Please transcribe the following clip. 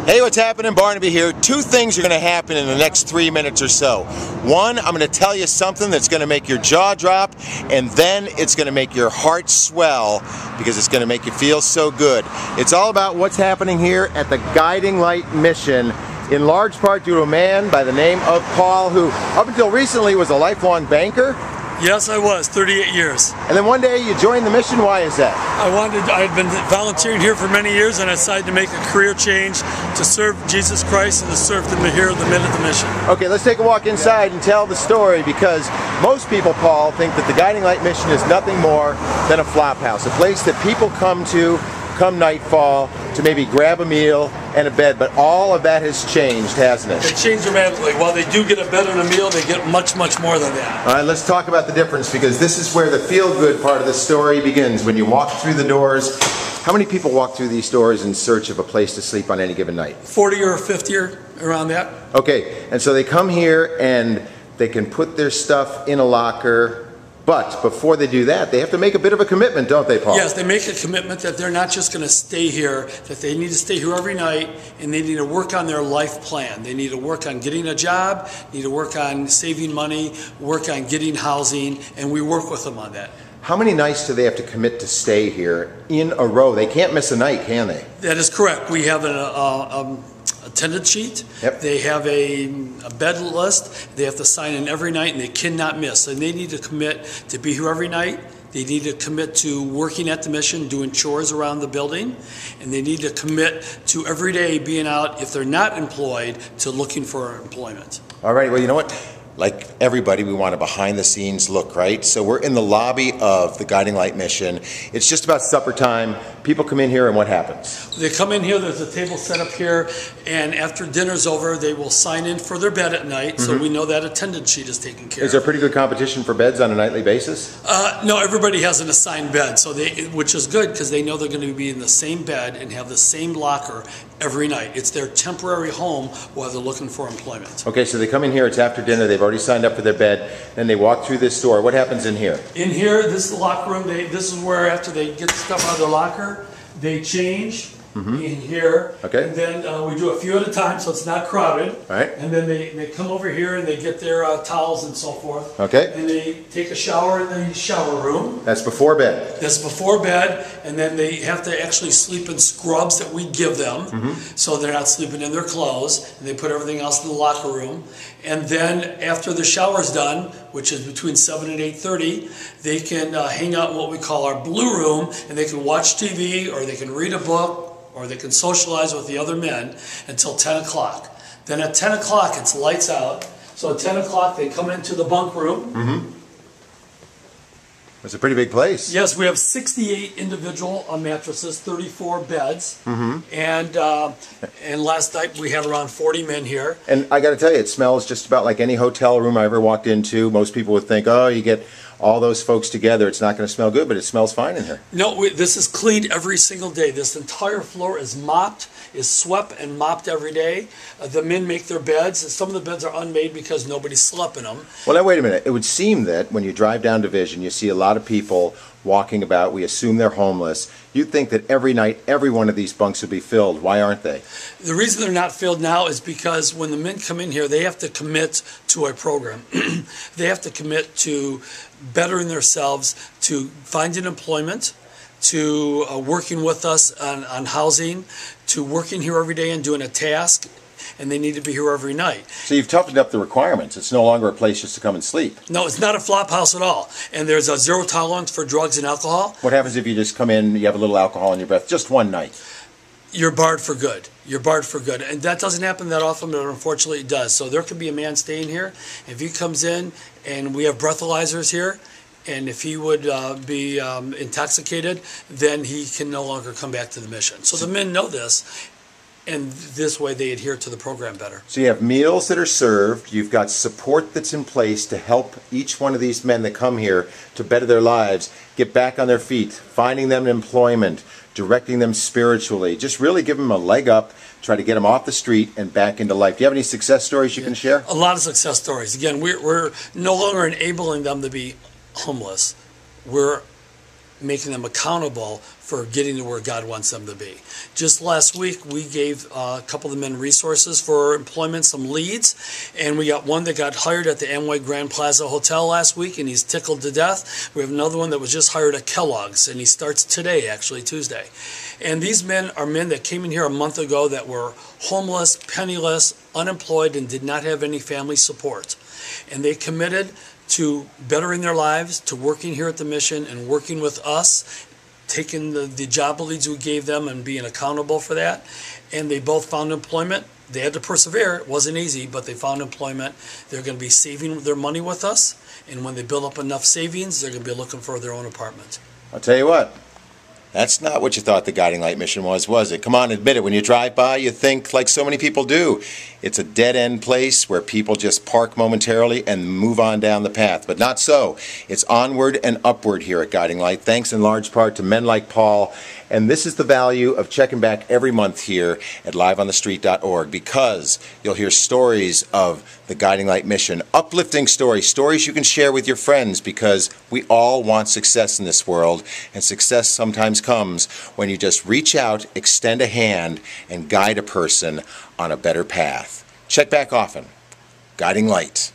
Hey, what's happening? Barnaby here. Two things are going to happen in the next 3 minutes or so. One, I'm going to tell you something that's going to make your jaw drop, and then it's going to make your heart swell because it's going to make you feel so good. It's all about what's happening here at the Guiding Light Mission, in large part due to a man by the name of Paul, who up until recently was a lifelong banker. Yes, I was, 38 years. And then one day you joined the mission. Why is that? I had been volunteering here for many years, and I decided to make a career change to serve Jesus Christ and to serve them here at the men of the mission. Okay, let's take a walk inside and tell the story, because most people, Paul, think that the Guiding Light Mission is nothing more than a flop house, a place that people come to come nightfall to maybe grab a meal and a bed, but all of that has changed, hasn't it? It changed dramatically. While they do get a bed and a meal, they get much, much more than that. All right, let's talk about the difference, because this is where the feel-good part of the story begins. When you walk through the doors, how many people walk through these doors in search of a place to sleep on any given night? 40 or 50 or around that. Okay, and so they come here and they can put their stuff in a locker. But before they do that, they have to make a bit of a commitment, don't they, Paul? Yes, they make a commitment that they're not just going to stay here, that they need to stay here every night, and they need to work on their life plan. They need to work on getting a job, need to work on saving money, work on getting housing, and we work with them on that. How many nights do they have to commit to stay here in a row? They can't miss a night, can they? That is correct. We have an attendance sheet. Yep. They have a bed list. They have to sign in every night, and they cannot miss. And they need to commit to be here every night. They need to commit to working at the mission, doing chores around the building, and they need to commit to every day being out, if they're not employed, to looking for employment. All right, well, you know what? Like everybody, we want a behind-the-scenes look, right? So we're in the lobby of the Guiding Light Mission. It's just about supper time. People come in here, and what happens? They come in here, there's a table set up here, and after dinner's over, they will sign in for their bed at night, so we know that attendance sheet is taken care of. Is there pretty good competition for beds on a nightly basis? No, everybody has an assigned bed, so which is good, because they know they're going to be in the same bed and have the same locker every night. It's their temporary home while they're looking for employment. Okay, so they come in here, it's after dinner, they've already signed up for their bed, then they walk through this door. What happens in here? In here, this is the locker room. This is where, after they get the stuff out of their locker, they change in here. Okay. And then we do a few at a time, so it's not crowded. All right. And then they come over here and they get their towels and so forth. Okay. And they take a shower in the shower room. That's before bed. That's before bed, and then they have to actually sleep in scrubs that we give them, so they're not sleeping in their clothes, and they put everything else in the locker room. And then after the shower's done, which is between 7 and 8:30, they can hang out in what we call our blue room, and they can watch TV, or they can read a book, or they can socialize with the other men until 10 o'clock. Then at 10 o'clock, it's lights out. So at 10 o'clock, they come into the bunk room. It's a pretty big place. Yes, we have 68 individual mattresses, 34 beds, and last night we had around 40 men here. And I got to tell you, it smells just about like any hotel room I ever walked into. Most people would think, oh, you get all those folks together, it's not going to smell good, but it smells fine in here. No, this is cleaned every single day. This entire floor is mopped, is swept and mopped every day. The men make their beds. Some of the beds are unmade because nobody slept in them. Well, now wait a minute. It would seem that when you drive down Division, you see a lot of people walking about. We assume they're homeless. You'd think that every night, every one of these bunks would be filled. Why aren't they? The reason they're not filled now is because when the men come in here, they have to commit to a program. They have to commit to bettering themselves, to finding employment, to working with us on housing, to working here every day and doing a task, and they need to be here every night. So you've toughened up the requirements. It's no longer a place just to come and sleep. No, it's not a flop house at all. And there's a zero tolerance for drugs and alcohol. What happens if you just come in, you have a little alcohol in your breath, just one night? You're barred for good. You're barred for good. And that doesn't happen that often, but unfortunately it does. So there could be a man staying here. If he comes in, and we have breathalyzers here, and if he would be intoxicated, then he can no longer come back to the mission. So the men know this, and this way they adhere to the program better. So you have meals that are served, you've got support that's in place to help each one of these men that come here to better their lives, get back on their feet, finding them employment, directing them spiritually, just really give them a leg up, try to get them off the street and back into life. Do you have any success stories you can share? A lot of success stories. Again, we're no longer enabling them to be homeless. We're making them accountable for getting to where God wants them to be. Just last week, we gave a couple of the men resources for employment, some leads, and we got one that got hired at the Amway Grand Plaza Hotel last week, and he's tickled to death. We have another one that was just hired at Kellogg's, and he starts today, actually, Tuesday. And these men are men that came in here a month ago that were homeless, penniless, unemployed, and did not have any family support. And they committed to bettering their lives, to working here at the mission and working with us, taking the job leads we gave them and being accountable for that. And they both found employment. They had to persevere. It wasn't easy, but they found employment. They're going to be saving their money with us. And when they build up enough savings, they're going to be looking for their own apartment. I'll tell you what. That's not what you thought the Guiding Light mission was it? Come on, admit it. When you drive by, you think, like so many people do, it's a dead-end place where people just park momentarily and move on down the path. But not so. It's onward and upward here at Guiding Light, thanks in large part to men like Paul. And this is the value of checking back every month here at liveonthestreet.org, because you'll hear stories of the Guiding Light mission, uplifting stories you can share with your friends, because we all want success in this world, and success sometimes comes when you just reach out, extend a hand, and guide a person on a better path. Check back often. Guiding Light.